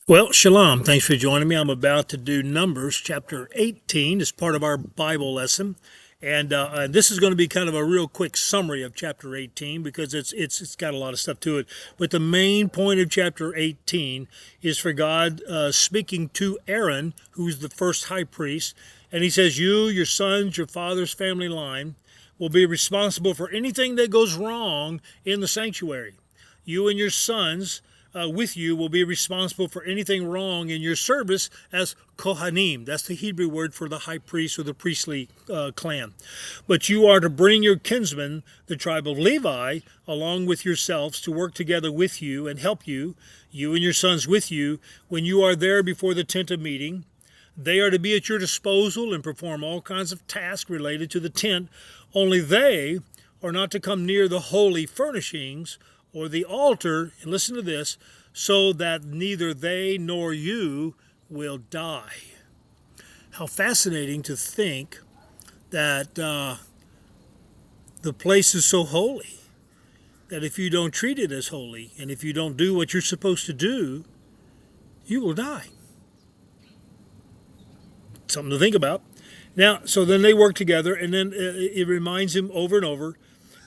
Well, shalom. Thanks for joining me. I'm about to do Numbers chapter 18 as part of our Bible lesson. And this is going to be kind of a real quick summary of chapter 18 because it's got a lot of stuff to it. But the main point of chapter 18 is for God speaking to Aaron, who's the first high priest. And he says, you, your sons, your father's family line will be responsible for anything that goes wrong in the sanctuary. You and your sons with you will be responsible for anything wrong in your service as Kohanim. That's the Hebrew word for the high priest or the priestly clan. But you are to bring your kinsmen, the tribe of Levi, along with yourselves to work together with you and help you, you and your sons with you, when you are there before the tent of meeting. They are to be at your disposal and perform all kinds of tasks related to the tent. Only they are not to come near the holy furnishings or the altar, and listen to this, so that neither they nor you will die. How fascinating to think that the place is so holy, that if you don't treat it as holy, and if you don't do what you're supposed to do, you will die. Something to think about. Now, so then they work together, and then it reminds him over and over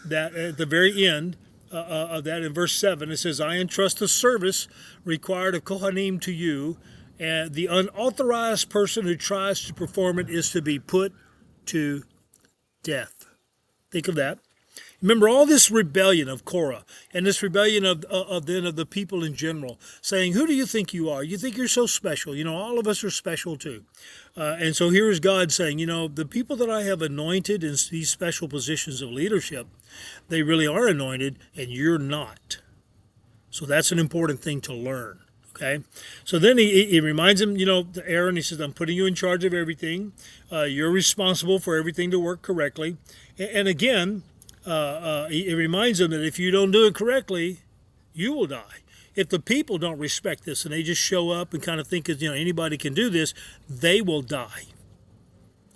that at the very end, of that in verse 7, it says, I entrust the service required of Kohanim to you, and the unauthorized person who tries to perform it is to be put to death. Think of that. Remember all this rebellion of Korah and this rebellion of the people in general, saying, who do you think you are? You think you're so special. You know, all of us are special too. And so here is God saying, you know, the people that I have anointed in these special positions of leadership, they really are anointed and you're not. So that's an important thing to learn. Okay, so then he reminds him, you know, to Aaron, he says, I'm putting you in charge of everything. You're responsible for everything to work correctly. And again, it reminds them that if you don't do it correctly, you will die. If the people don't respect this and they just show up and kind of think, you know, anybody can do this, they will die.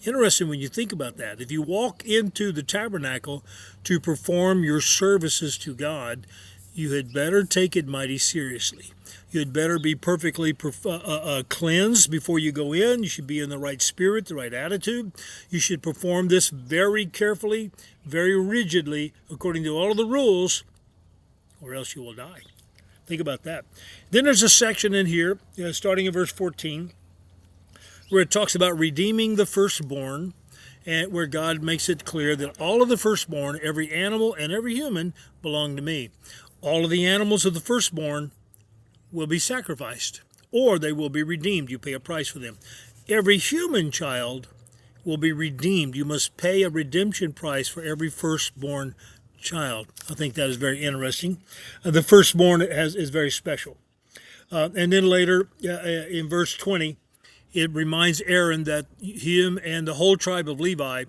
Interesting when you think about that. If you walk into the tabernacle to perform your services to God, you had better take it mighty seriously. You had better be perfectly cleansed before you go in. You should be in the right spirit, the right attitude. You should perform this very carefully, very rigidly, according to all of the rules, or else you will die. Think about that. Then there's a section in here, starting in verse 14, where it talks about redeeming the firstborn, and where God makes it clear that all of the firstborn, every animal and every human, belong to me. All of the animals of the firstborn will be sacrificed, or they will be redeemed. You pay a price for them. Every human child will be redeemed. You must pay a redemption price for every firstborn child. I think that is very interesting. The firstborn is very special. And then later in verse 20, it reminds Aaron that him and the whole tribe of Levi,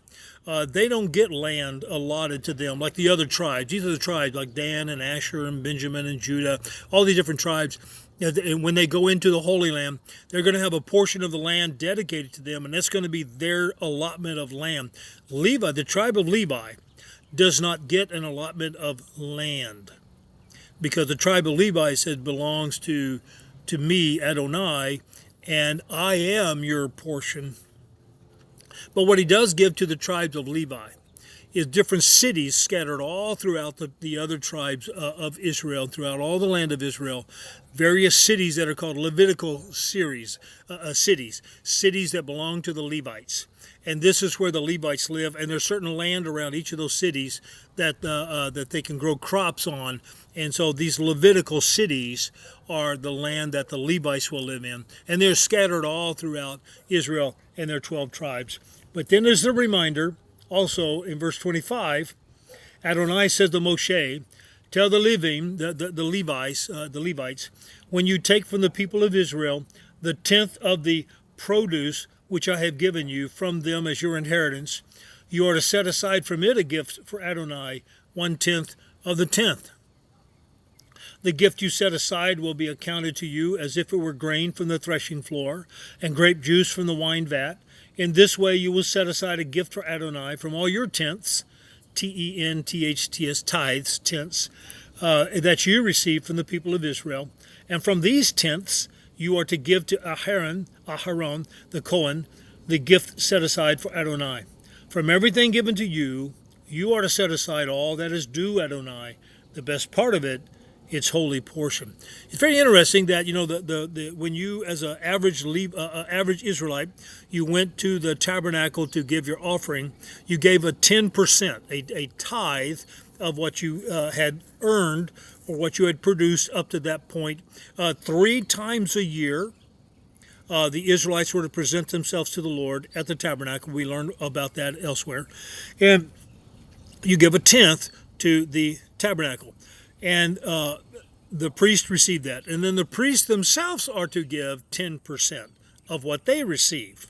they don't get land allotted to them like the other tribes. These are the tribes like Dan and Asher and Benjamin and Judah, all these different tribes. And when they go into the Holy Land, they're going to have a portion of the land dedicated to them, and that's going to be their allotment of land. Levi, the tribe of Levi, does not get an allotment of land because the tribe of Levi says belongs to me, Adonai, and I am your portion. But what he does give to the tribes of Levi is different cities scattered all throughout the other tribes of Israel, throughout all the land of Israel, various cities that are called Levitical cities that belong to the Levites. And this is where the Levites live, and there's certain land around each of those cities that they can grow crops on. And so these Levitical cities are the land that the Levites will live in. And they're scattered all throughout Israel and their 12 tribes. But then there's the reminder, also in verse 25, Adonai says to Moshe, tell the Levites, when you take from the people of Israel the tenth of the produce which I have given you from them as your inheritance, you are to set aside from it a gift for Adonai, 1/10 of the tenth. The gift you set aside will be accounted to you as if it were grain from the threshing floor and grape juice from the wine vat. In this way you will set aside a gift for Adonai from all your tenths, T-E-N-T-H-T-S, tithes, tenths, that you receive from the people of Israel. And from these tenths you are to give to Aharon, the Cohen, the gift set aside for Adonai. From everything given to you, you are to set aside all that is due Adonai, the best part of it, its holy portion. It's very interesting that when you, as an average Israelite, you went to the tabernacle to give your offering, you gave a 10%, a tithe of what you had earned or what you had produced up to that point. 3 times a year, the Israelites were to present themselves to the Lord at the tabernacle. We learned about that elsewhere. And you give a tenth to the tabernacle. And the priest received that. And then the priests themselves are to give 10% of what they receive.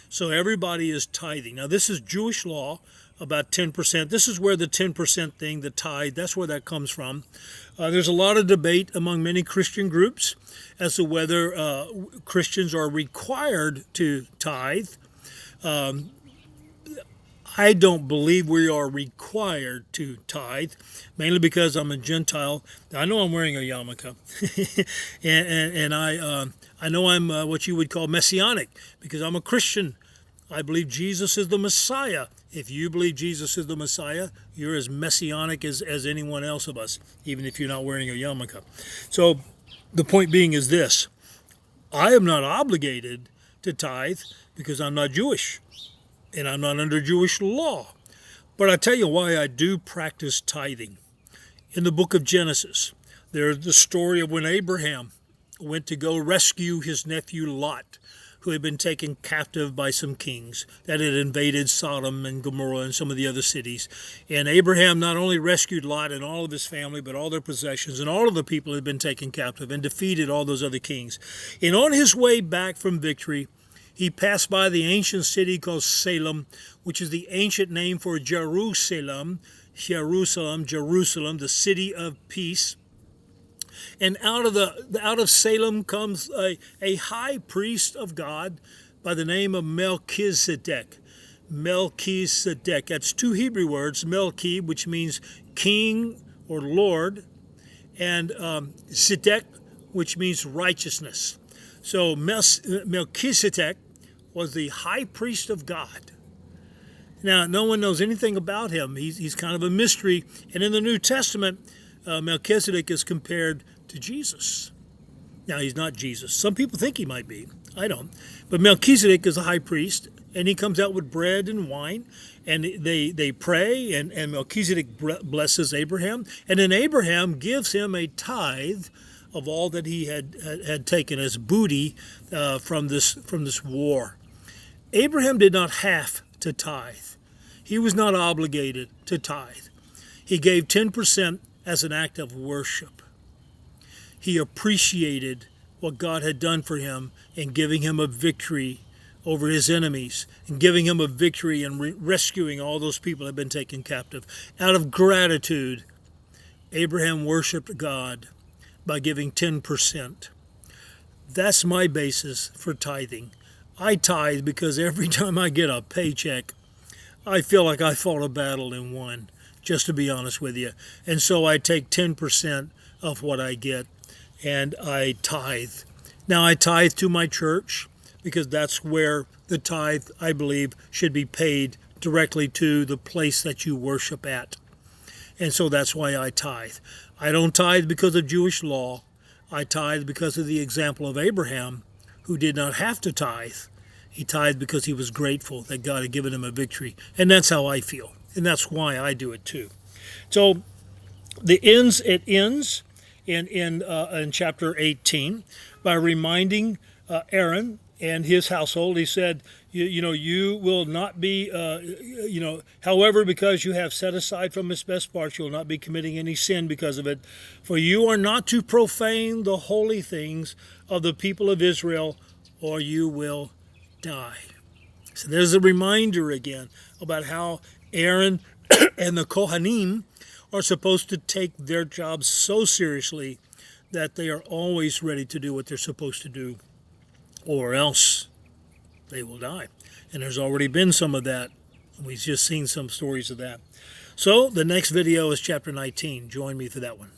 So everybody is tithing. Now, this is Jewish law about 10%. This is where the 10% thing, the tithe, that's where that comes from. There's a lot of debate among many Christian groups as to whether Christians are required to tithe. I don't believe we are required to tithe, mainly because I'm a Gentile. I know I'm wearing a yarmulke, and I know I'm what you would call messianic, because I'm a Christian. I believe Jesus is the Messiah. If you believe Jesus is the Messiah, you're as messianic as anyone else of us, even if you're not wearing a yarmulke. So the point being is this: I am not obligated to tithe because I'm not Jewish. And I'm not under Jewish law. But I tell you why I do practice tithing. In the book of Genesis, there's the story of when Abraham went to go rescue his nephew Lot, who had been taken captive by some kings that had invaded Sodom and Gomorrah and some of the other cities. And Abraham not only rescued Lot and all of his family, but all their possessions, and all of the people had been taken captive, and defeated all those other kings. And on his way back from victory, he passed by the ancient city called Salem, which is the ancient name for Jerusalem, the city of peace. And out of Salem comes a high priest of God by the name of Melchizedek. Melchizedek. That's 2 Hebrew words, Melchi, which means king or lord, and Zedek, which means righteousness. So Melchizedek was the high priest of God. Now, no one knows anything about him. He's kind of a mystery. And in the New Testament, Melchizedek is compared to Jesus. Now, he's not Jesus. Some people think he might be. I don't. But Melchizedek is a high priest, and he comes out with bread and wine, and they pray, and Melchizedek blesses Abraham. And then Abraham gives him a tithe of all that he had taken as booty from this war. Abraham did not have to tithe. He was not obligated to tithe. He gave 10% as an act of worship. He appreciated what God had done for him in giving him a victory over his enemies, and giving him a victory in rescuing all those people that had been taken captive. Out of gratitude, Abraham worshiped God by giving 10%. That's my basis for tithing. I tithe because every time I get a paycheck, I feel like I fought a battle and won, just to be honest with you. And so I take 10% of what I get and I tithe. Now, I tithe to my church because that's where the tithe, I believe, should be paid directly to the place that you worship at. And so that's why I tithe. I don't tithe because of Jewish law. I tithe because of the example of Abraham, who did not have to tithe. He tithed because he was grateful that God had given him a victory. And that's how I feel. And that's why I do it too. So it ends in chapter 18 by reminding Aaron and his household. He said, you will not be, however, because you have set aside from its best parts, you will not be committing any sin because of it. For you are not to profane the holy things of the people of Israel, or you will die. So there's a reminder again about how Aaron and the Kohanim are supposed to take their jobs so seriously that they are always ready to do what they're supposed to do, or else they will die. And there's already been some of that. We've just seen some stories of that. So the next video is chapter 19. Join me for that one.